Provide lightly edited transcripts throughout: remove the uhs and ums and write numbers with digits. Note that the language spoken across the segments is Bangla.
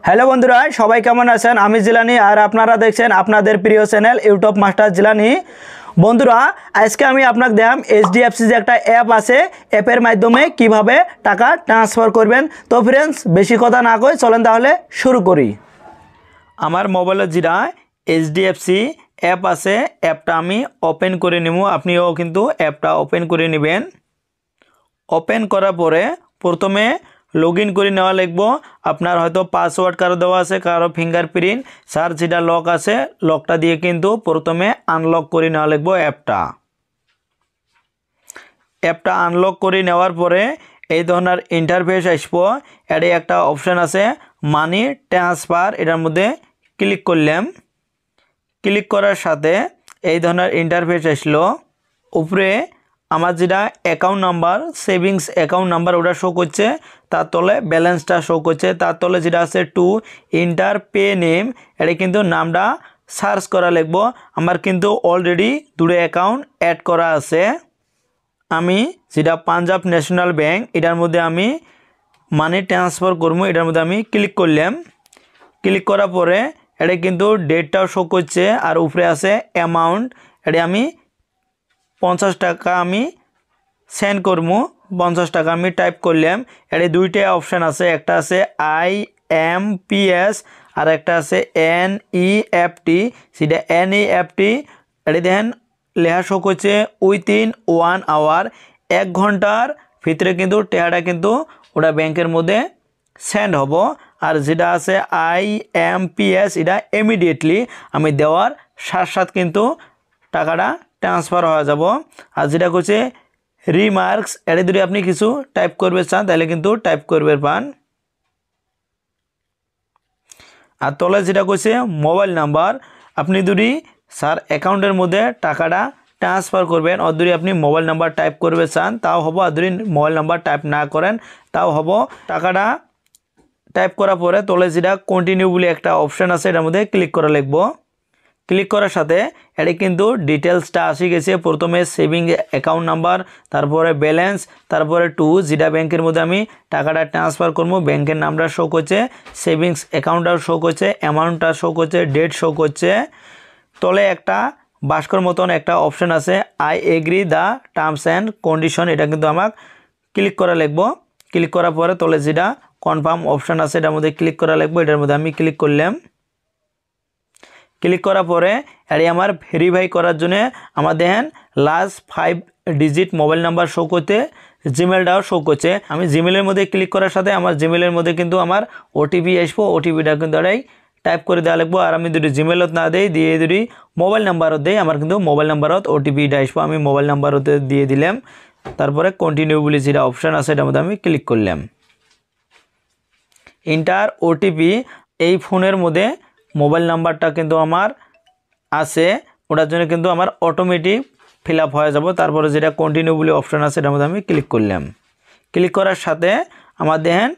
হ্যালো বন্ধুরা, সবাই কেমন আছেন? আমি জিলানি আর আপনারা দেখছেন আপনাদের প্রিয় চ্যানেল ইউটিউব মাস্টার জিলানি। বন্ধুরা, আজকে আমি আপনাকে দেখাম এইচডিএফসি যে একটা অ্যাপ আছে, অ্যাপের মাধ্যমে কিভাবে টাকা ট্রান্সফার করবেন। তো ফ্রেন্ডস, বেশি কথা না কই চলেন তাহলে শুরু করি। আমার মোবাইলে যেটা এইচডিএফসি অ্যাপ আছে, অ্যাপটা আমি ওপেন করে নেব। আপনিও কিন্তু অ্যাপটা ওপেন করে নেবেন। ওপেন করার পরে প্রথমে লগইন করে নেওয়া লাগবো। আপনার হয়তো পাসওয়ার্ড কারো দেওয়া আছে, কারো ফিঙ্গারপ্রিন্ট, স্যার যেটা লক আছে লকটা দিয়ে কিন্তু প্রথমে আনলক করে নেওয়া লাগবো অ্যাপটা আনলক করে নেওয়ার পরে এই ধরনের ইন্টারফেস আসবো। এর একটা অপশান আছে মানি ট্রান্সফার, এটার মধ্যে ক্লিক করলাম। ক্লিক করার সাথে এই ধরনের ইন্টারফেস আসলো। উপরে আমার যেটা account number, savings account number ওটা শো করছে, তার তলে ব্যালেন্সটা শো করছে, তার তলে যেটা আছে টু ইন্টার পে নেম, এটা কিন্তু নামটা সার্চ করা লাগবো। আমার কিন্তু অলরেডি দুটো অ্যাকাউন্ট অ্যাড করা আছে। আমি যেটা পাঞ্জাব ন্যাশনাল ব্যাংক, এটার মধ্যে আমি মানি ট্রান্সফার করবো, এটার মধ্যে আমি ক্লিক করলাম। ক্লিক করার পরে এটা কিন্তু ডেটটাও শো করছে আর উপরে আছে অ্যামাউন্ট। এটা আমি 50 টাকা আমি সেন্ড করবো। 50 টাকা আমি টাইপ করলাম। এর দুইটা অপশান আছে, একটা আছে IMPS আর একটা আছে NEFT। সেটা NEFT এটা দেখেন লেখা শো করছে উইথিন 1 আওয়ার, 1 ঘন্টার ভিতরে কিন্তু টাকাটা কিন্তু ওটা ব্যাংকের মধ্যে সেন্ড হব। আর যেটা আছে IMPS এটা ইমিডিয়েটলি আমি দেওয়ার সাথে সাথে কিন্তু টাকাটা ট্রান্সফার হয়ে যাব। আর যেটা করছে রিমার্কস, এটা যদি আপনি কিছু টাইপ করবে চান তাহলে কিন্তু টাইপ করবে পান। আর তলে যেটা করছে মোবাইল নাম্বার, আপনি যদি স্যার অ্যাকাউন্টের মধ্যে টাকাটা ট্রান্সফার করবেন আর যদি আপনি মোবাইল নাম্বার টাইপ করবে চান তাও হবো, আর যদি মোবাইল নাম্বার টাইপ না করেন তাও হবো। টাকাটা টাইপ করার পরে তলে যেটা কন্টিনিউ বলে একটা অপশান আছে, এটার মধ্যে ক্লিক করা লাগবো। ক্লিক করার সাথে এটা কিন্তু ডিটেলসটা আসে গেছে। প্রথমে সেভিং অ্যাকাউন্ট নাম্বার, তারপরে ব্যালেন্স, তারপরে টু যেটা ব্যাংকের মধ্যে আমি টাকাটা ট্রান্সফার করবো, ব্যাংকের নামটা শো করছে, সেভিংস অ্যাকাউন্টটাও শো করছে, অ্যামাউন্টটা শো করছে, ডেট শো করছে। তলে একটা বাস্কর মতন একটা অপশান আছে I agree the terms and condition, এটা কিন্তু আমার ক্লিক করা লাগবো। ক্লিক করার পরে তলে যেটা কনফার্ম অপশান আছে এটার মধ্যে ক্লিক করা লাগবো। এটার মধ্যে আমি ক্লিক করলাম। ক্লিক করার পরে এটি আমার ভেরিফাই করার জন্য আমার দেখেন last 5 digit mobile number show করতে, জিমেলটাও শো করছে। আমি জিমেলের মধ্যে ক্লিক করার সাথে আমার জিমেলের মধ্যে কিন্তু আমার ওটিপি আসবো। ওটিপিটা কিন্তু এটাই টাইপ করে দেওয়া লাগবো। আর আমি যদি জিমেলত না দিই, দিয়ে যদি মোবাইল নাম্বারও দিই, আমার কিন্তু মোবাইল নাম্বারত ওটিপিটা আসবো। আমি মোবাইল নাম্বারতে দিয়ে দিলাম। তারপরে কন্টিনিউ বলে যেটা অপশান আছে এটার মধ্যে আমি ক্লিক করলাম। ইন্টার ওটিপি, এই ফোনের মধ্যে মোবাইল নাম্বারটা কিন্তু আমার আছে, ওটার জন্য কিন্তু আমার অটোমেটিক ফিল আপ হয়ে যাব। তারপরে যেটা কন্টিনিউ বলে অপশান আছে এটার মধ্যে আমি ক্লিক করলাম। ক্লিক করার সাথে আমার দেখেন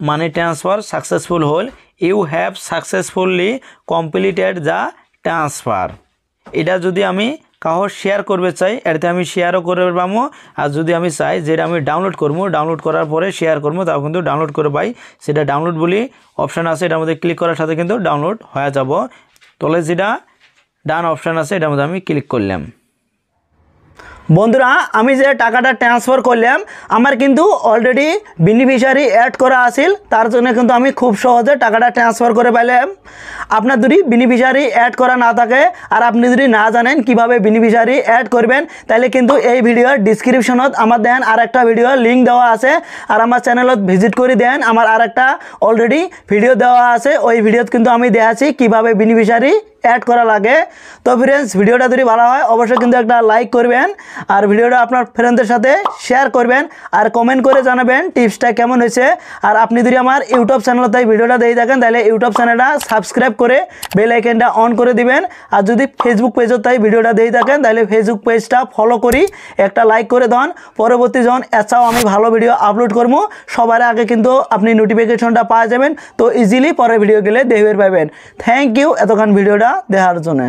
মানি ট্রান্সফার সাকসেসফুল হল, you have successfully completed the transfer. এটা যদি আমি কাহো শেয়ার করবে চাই, এটাতে আমি শেয়ারও করে পাবো। আর যদি আমি চাই যেটা আমি ডাউনলোড করবো, ডাউনলোড করার পরে শেয়ার করবো, তাও কিন্তু ডাউনলোড করে পাই। সেটা ডাউনলোড বলি অপশান আছে, এটার মধ্যে ক্লিক করার সাথে কিন্তু ডাউনলোড হয়ে যাব। তলে যেটা ডান অপশান আছে এটার মধ্যে আমি ক্লিক করলাম। বন্ধুরা, আমি যে টাকাটা ট্রান্সফার করলাম আমার কিন্তু অলরেডি বেনিফিশিয়ারি অ্যাড করা আছিল, তার জন্য কিন্তু আমি খুব সহজে টাকাটা ট্রান্সফার করে পাইলাম। আপনার যদি বেনিফিশিয়ারি অ্যাড করা না থাকে আর আপনি যদি না জানেন কিভাবে বেনিফিশিয়ারি অ্যাড করবেন, তাহলে কিন্তু এই ভিডিওর ডিসক্রিপশনত আমার দেন আর একটা ভিডিও লিঙ্ক দেওয়া আছে। আর আমার চ্যানেলত ভিজিট করে দেন, আমার আর একটা অলরেডি ভিডিও দেওয়া আছে। ওই ভিডিওত কিন্তু আমি দেখাচ্ছি কিভাবে বেনিফিশিয়ারি অ্যাড করা লাগে। তো ফ্রেন্ডস, ভিডিওটা যদি ভালো হয় অবশ্যই কিন্তু একটা লাইক করবেন আর ভিডিওটা আপনার ফ্রেন্ডদের সাথে শেয়ার করবেন আর কমেন্ট করে জানাবেন টিপসটা কেমন হয়েছে। আর আপনি যদি আমার ইউটিউব চ্যানেলতে ভিডিওটা দিয়ে থাকেন তাহলে ইউটিউব চ্যানেলটা সাবস্ক্রাইব করে বেল আইকনটা অন করে দিবেন। আর যদি ফেসবুক পেজত তাই ভিডিওটা দিয়ে থাকেন তাহলে ফেসবুক পেজটা ফলো করি একটা লাইক করে দেন। পরবর্তী যখন এছাড়াও আমি ভালো ভিডিও আপলোড করবো সবার আগে কিন্তু আপনি নোটিফিকেশনটা পাওয়া যাবেন। তো ইজিলি পরের ভিডিও গেলে দেখতে পাবেন। থ্যাংক ইউ এতক্ষণ ভিডিওটা দেখার জন্য।